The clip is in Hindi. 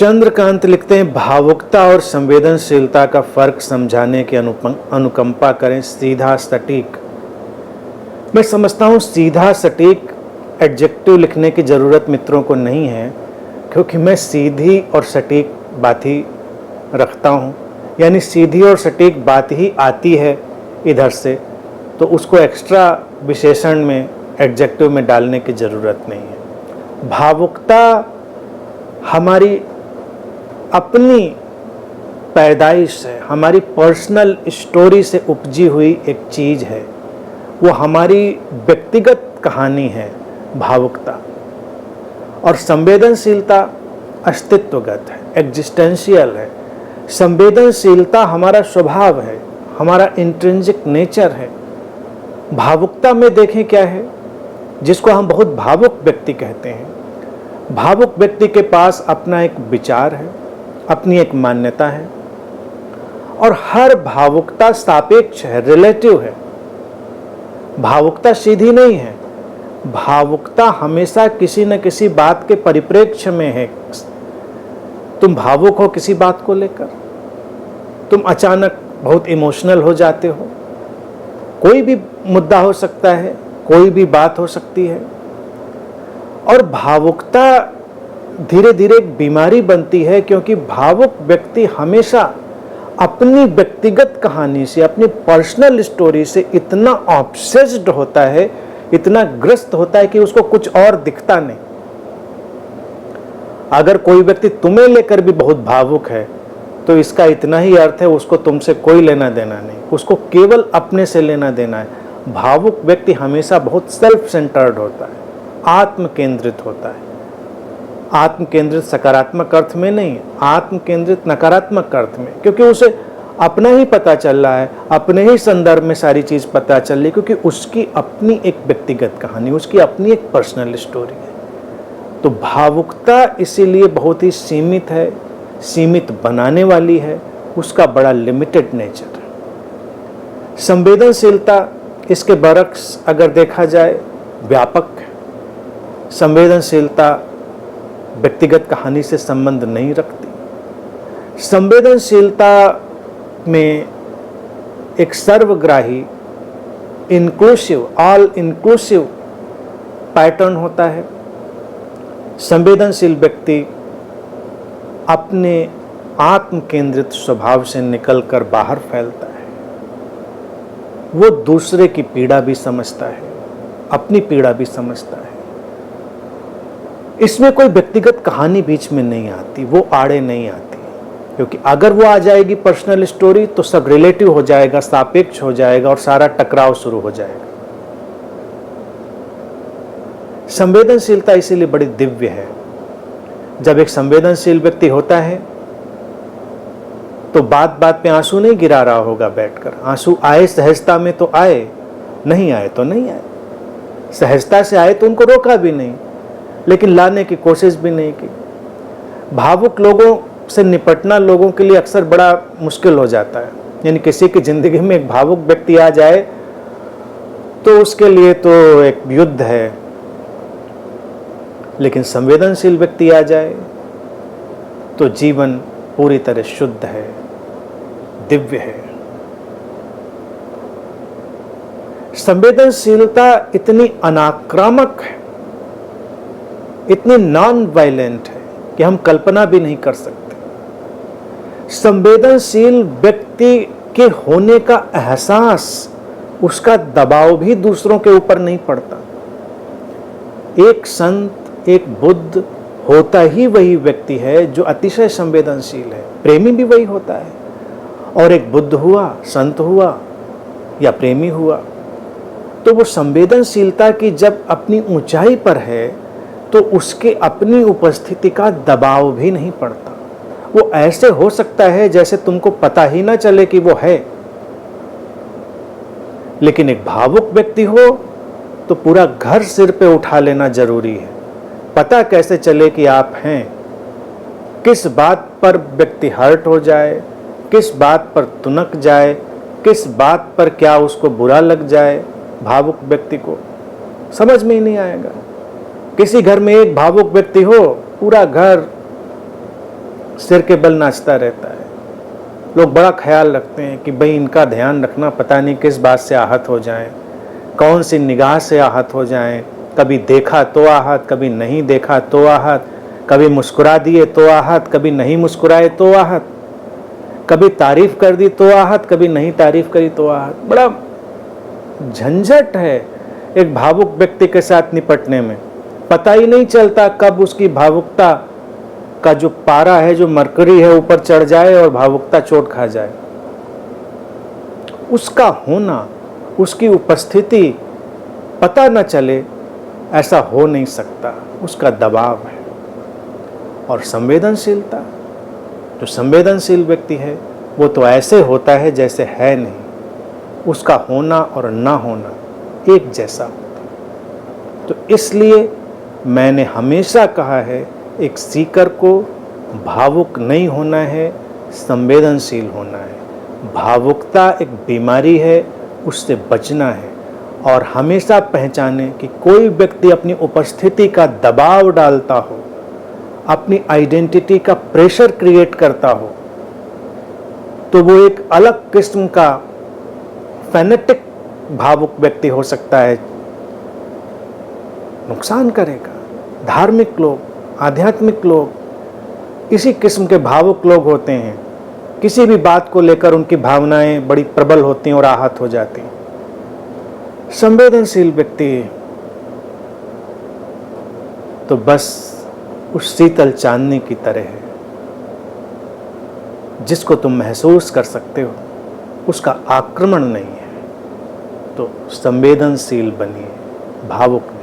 चंद्रकांत लिखते हैं, भावुकता और संवेदनशीलता का फर्क समझाने की अनुकंपा करें। सीधा सटीक, मैं समझता हूँ सीधा सटीक एडजेक्टिव लिखने की ज़रूरत मित्रों को नहीं है, क्योंकि मैं सीधी और सटीक बात ही रखता हूँ, यानी सीधी और सटीक बात ही आती है इधर से, तो उसको एक्स्ट्रा विशेषण में एडजेक्टिव में डालने की ज़रूरत नहीं है। भावुकता हमारी अपनी पैदाइश है, हमारी पर्सनल स्टोरी से उपजी हुई एक चीज़ है, वो हमारी व्यक्तिगत कहानी है भावुकता। और संवेदनशीलता अस्तित्वगत है, एग्जिस्टेंशियल है। संवेदनशीलता हमारा स्वभाव है, हमारा इंट्रिंसिक नेचर है। भावुकता में देखें क्या है, जिसको हम बहुत भावुक व्यक्ति कहते हैं। भावुक व्यक्ति के पास अपना एक विचार है, अपनी एक मान्यता है, और हर भावुकता सापेक्ष है, रिलेटिव है। भावुकता सीधी नहीं है, भावुकता हमेशा किसी न किसी बात के परिप्रेक्ष्य में है। तुम भावुक हो किसी बात को लेकर, तुम अचानक बहुत इमोशनल हो जाते हो, कोई भी मुद्दा हो सकता है, कोई भी बात हो सकती है। और भावुकता धीरे धीरे एक बीमारी बनती है, क्योंकि भावुक व्यक्ति हमेशा अपनी व्यक्तिगत कहानी से, अपनी पर्सनल स्टोरी से इतना ऑब्सेस्ड होता है, इतना ग्रस्त होता है कि उसको कुछ और दिखता नहीं। अगर कोई व्यक्ति तुम्हें लेकर भी बहुत भावुक है, तो इसका इतना ही अर्थ है उसको तुमसे कोई लेना देना नहीं, उसको केवल अपने से लेना देना है। भावुक व्यक्ति हमेशा बहुत सेल्फ सेंटर्ड होता है, आत्म केंद्रित होता है। आत्म केंद्रित सकारात्मक अर्थ में नहीं, आत्म केंद्रित नकारात्मक अर्थ में, क्योंकि उसे अपना ही पता चल रहा है, अपने ही संदर्भ में सारी चीज़ पता चल रही है, क्योंकि उसकी अपनी एक व्यक्तिगत कहानी, उसकी अपनी एक पर्सनल स्टोरी है। तो भावुकता इसीलिए बहुत ही सीमित है, सीमित बनाने वाली है, उसका बड़ा लिमिटेड नेचर है। संवेदनशीलता इसके बरक्स अगर देखा जाए व्यापक है। संवेदनशीलता व्यक्तिगत कहानी से संबंध नहीं रखती। संवेदनशीलता में एक सर्वग्राही, इंक्लूसिव, ऑल इंक्लूसिव पैटर्न होता है। संवेदनशील व्यक्ति अपने आत्म केंद्रित स्वभाव से निकलकर बाहर फैलता है। वो दूसरे की पीड़ा भी समझता है, अपनी पीड़ा भी समझता है। इसमें कोई व्यक्तिगत कहानी बीच में नहीं आती, वो आड़े नहीं आती, क्योंकि अगर वो आ जाएगी पर्सनल स्टोरी, तो सब रिलेटिव हो जाएगा, सापेक्ष हो जाएगा, और सारा टकराव शुरू हो जाएगा। संवेदनशीलता इसीलिए बड़ी दिव्य है। जब एक संवेदनशील व्यक्ति होता है, तो बात बात पे आंसू नहीं गिरा रहा होगा बैठकर। आंसू आए सहजता में तो आए, नहीं आए तो नहीं आए। सहजता से आए तो उनको रोका भी नहीं, लेकिन लाने की कोशिश भी नहीं की। भावुक लोगों से निपटना लोगों के लिए अक्सर बड़ा मुश्किल हो जाता है। यानी किसी की जिंदगी में एक भावुक व्यक्ति आ जाए, तो उसके लिए तो एक युद्ध है, लेकिन संवेदनशील व्यक्ति आ जाए तो जीवन पूरी तरह शुद्ध है, दिव्य है। संवेदनशीलता इतनी अनाक्रामक है, इतनी नॉन वायलेंट है कि हम कल्पना भी नहीं कर सकते। संवेदनशील व्यक्ति के होने का एहसास, उसका दबाव भी दूसरों के ऊपर नहीं पड़ता। एक संत, एक बुद्ध होता ही वही व्यक्ति है जो अतिशय संवेदनशील है। प्रेमी भी वही होता है। और एक बुद्ध हुआ, संत हुआ या प्रेमी हुआ, तो वो संवेदनशीलता की जब अपनी ऊंचाई पर है, तो उसके अपनी उपस्थिति का दबाव भी नहीं पड़ता। वो ऐसे हो सकता है जैसे तुमको पता ही ना चले कि वो है। लेकिन एक भावुक व्यक्ति हो तो पूरा घर सिर पे उठा लेना जरूरी है। पता कैसे चले कि आप हैं, किस बात पर व्यक्ति हर्ट हो जाए, किस बात पर तुनक जाए, किस बात पर क्या उसको बुरा लग जाए, भावुक व्यक्ति को समझ में ही नहीं आएगा। किसी घर में एक भावुक व्यक्ति हो, पूरा घर सिर के बल नाचता रहता है। लोग बड़ा ख्याल रखते हैं कि भाई इनका ध्यान रखना, पता नहीं किस बात से आहत हो जाएं, कौन सी निगाह से आहत हो जाएं। कभी देखा तो आहत, कभी नहीं देखा तो आहत, कभी मुस्कुरा दिए तो आहत, कभी नहीं मुस्कुराए तो आहत, कभी तारीफ कर दी तो आहत, कभी नहीं तारीफ करी तो आहत। बड़ा झंझट है एक भावुक व्यक्ति के साथ निपटने में। पता ही नहीं चलता कब उसकी भावुकता का जो पारा है, जो मरकरी है, ऊपर चढ़ जाए और भावुकता चोट खा जाए। उसका होना, उसकी उपस्थिति पता न चले, ऐसा हो नहीं सकता। उसका दबाव है। और संवेदनशीलता, जो संवेदनशील व्यक्ति है वो तो ऐसे होता है जैसे है नहीं। उसका होना और ना होना एक जैसा होता। तो इसलिए मैंने हमेशा कहा है, एक सीकर को भावुक नहीं होना है, संवेदनशील होना है। भावुकता एक बीमारी है, उससे बचना है। और हमेशा पहचाने कि कोई व्यक्ति अपनी उपस्थिति का दबाव डालता हो, अपनी आइडेंटिटी का प्रेशर क्रिएट करता हो, तो वो एक अलग किस्म का फैनेटिक भावुक व्यक्ति हो सकता है, नुकसान करेगा। धार्मिक लोग, आध्यात्मिक लोग इसी किस्म के भावुक लोग होते हैं। किसी भी बात को लेकर उनकी भावनाएं बड़ी प्रबल होती हैं और आहत हो जाती हैं। संवेदनशील व्यक्ति तो बस उस शीतल चांदनी की तरह है, जिसको तुम महसूस कर सकते हो, उसका आक्रमण नहीं है। तो संवेदनशील बनिए, भावुक नहीं।